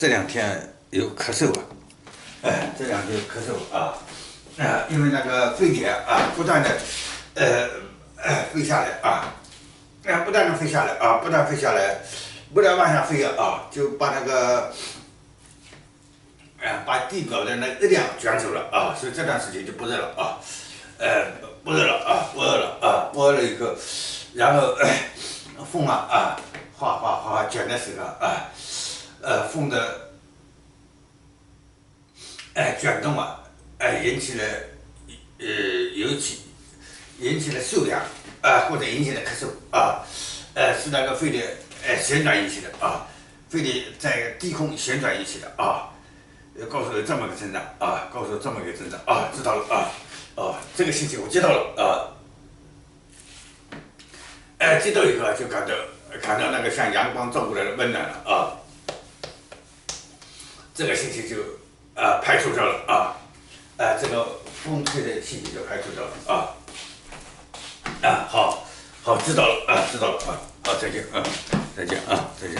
这两天有咳嗽啊，这两天有咳嗽啊，因为那个飞碟啊，不断的飞下来啊，不断的飞下来啊，不断飞下来，不断往下飞啊，就把那个把地表的那热量卷走了啊，所以这段时间就不热了啊，不热了啊，不热了啊，不热了以后，然后风哗卷的时候风的卷动引起了引起了受凉或者引起了咳嗽是那个飞碟旋转引起的飞碟在低空旋转引起的告诉有这么个征兆告诉这么个征兆知道了这个信息我接到了接到以后就感到那个像阳光照过来的温暖了这个信息就排除掉了这个风吹的信息就排除掉了好，知道了知道了好，再见再见再见